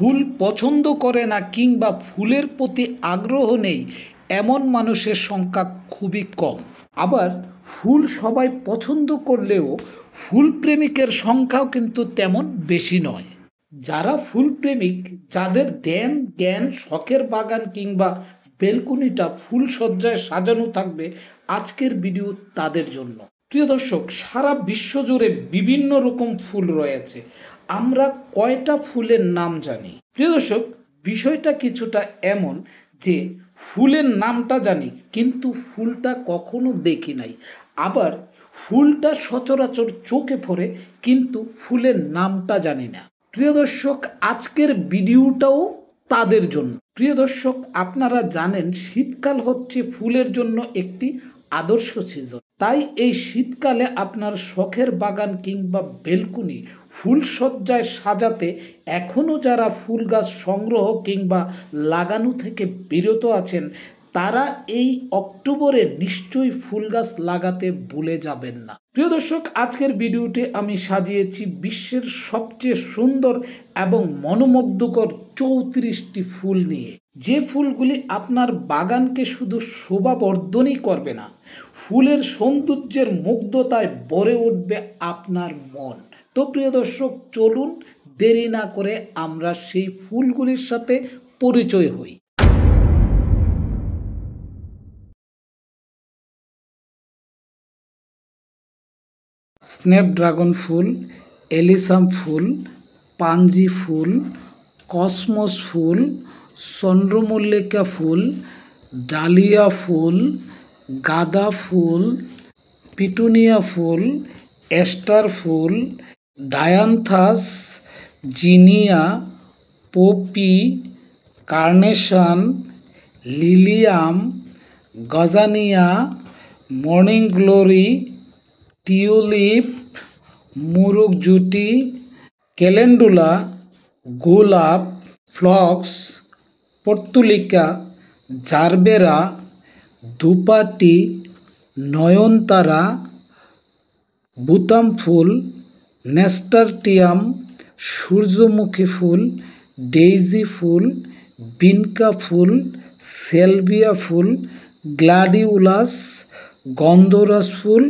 ফুল পছন্দ করে না কিংবা ফুলের প্রতি আগ্রহ নেই এমন মানুষের সংখ্যা খুবই কম। আবার ফুল সবাই পছন্দ করলেও ফুল প্রেমিকের সংখ্যাও কিন্তু তেমন বেশি নয়। যারা ফুল প্রেমিক, যাদের ধ্যান জ্ঞান শখের বাগান কিংবা বেলকুনিটা ফুল সজ্জায় সাজানো থাকবে, আজকের ভিডিও তাদের জন্য। প্রিয় দর্শক, সারা বিশ্ব জুড়ে বিভিন্ন রকম ফুল রয়েছে। আমরা কয়টা ফুলের নাম জানি? প্রিয় দর্শক, বিষয়টা কিছুটা এমন যে ফুলের নামটা জানি কিন্তু ফুলটা কখনো দেখি নাই। আবার ফুলটা সচরাচর চোখে পড়ে কিন্তু ফুলের নামটা জানি না। প্রিয় দর্শক, আজকের ভিডিওটাও তাদের জন্য। প্রিয় দর্শক, আপনারা জানেন শীতকাল হচ্ছে ফুলের জন্য একটি আদর্শ সিজন। তাই এই শীতকালে আপনার শখের বাগান কিংবা বেলকুনি ফুলসজ্জায় সাজাতে এখনও যারা ফুল গাছ সংগ্রহ কিংবা লাগানো থেকে বিরত আছেন, তারা এই অক্টোবরে নিশ্চয়ই ফুল গাছ লাগাতে ভুলে যাবেন না। প্রিয় দর্শক, আজকের ভিডিওটি আমি সাজিয়েছি বিশ্বের সবচেয়ে সুন্দর এবং মনোমুগ্ধকর 34টি ফুল নিয়ে। যে ফুলগুলি আপনার বাগানকে শুধু শোভাবর্ধনই করবে না, ফুলের সৌন্দর্যের মুগ্ধতায় ভরে উঠবে আপনার মন। তো প্রিয় দর্শক, চলুন দেরি না করে আমরা সেই ফুলগুলির সাথে পরিচয় হই। স্ন্যাপড্রাগন ফুল, এলিসাম ফুল, পানজি ফুল, কসমস ফুল, চন্দ্রমল্লিকা ফুল, ডালিয়া ফুল, গাঁদা ফুল, পিটুনিয়া ফুল, এস্টার ফুল, dianthus, zinnia, poppy, carnation, lilium, gazania, morning glory, tulip, মুরুগজুটি, ক্যালেন্ডুলা, গোলাপ, ফ্লক্স, পর্তুলিকা, জারবেরা, ধূপাটি, নয়নতারা, বুতাম ফুল, নেস্টারটিয়াম, সূর্যমুখী ফুল, ডেইজি ফুল, বিনকা ফুল, সেলভিয়া ফুল, গ্লাডিওলাস, গন্ধরাজ ফুল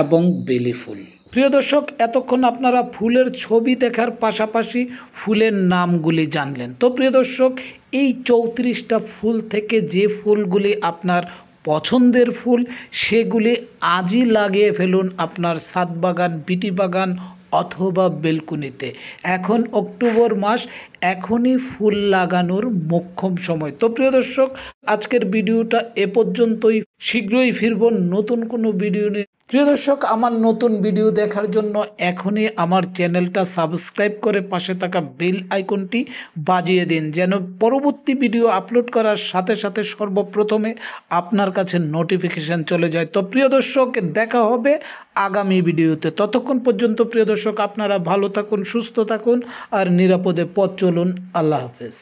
এবং বেলি ফুল। প্রিয় দর্শক, এতক্ষণ আপনারা ফুলের ছবি দেখার পাশাপাশি ফুলের নামগুলি জানলেন। তো প্রিয় দর্শক, এই 34টা ফুল থেকে যে ফুলগুলি আপনার পছন্দের ফুল, সেগুলি আজই লাগিয়ে ফেলুন আপনার ছাদ বাগান, বিটি বাগান অথবা বেলকুনিতে। এখন অক্টোবর মাস, এখনই ফুল লাগানোর মোক্ষম সময়। তো প্রিয় দর্শক, আজকের ভিডিওটা এ পর্যন্তই। শীঘ্রই ফিরব নতুন কোনো ভিডিও নিয়ে। প্রিয় দর্শক, আমার নতুন ভিডিও দেখার জন্য এখনই আমার চ্যানেলটা সাবস্ক্রাইব করে পাশে থাকা বেল আইকনটি বাজিয়ে দিন, যেন পরবর্তী ভিডিও আপলোড করার সাথে সাথে সর্বপ্রথমে আপনার কাছে নোটিফিকেশান চলে যায়। তো প্রিয় দর্শক, দেখা হবে আগামী ভিডিওতে। ততক্ষণ পর্যন্ত প্রিয় দর্শক, আপনারা ভালো থাকুন, সুস্থ থাকুন আর নিরাপদে পথ চলুন। আল্লাহ হাফেজ।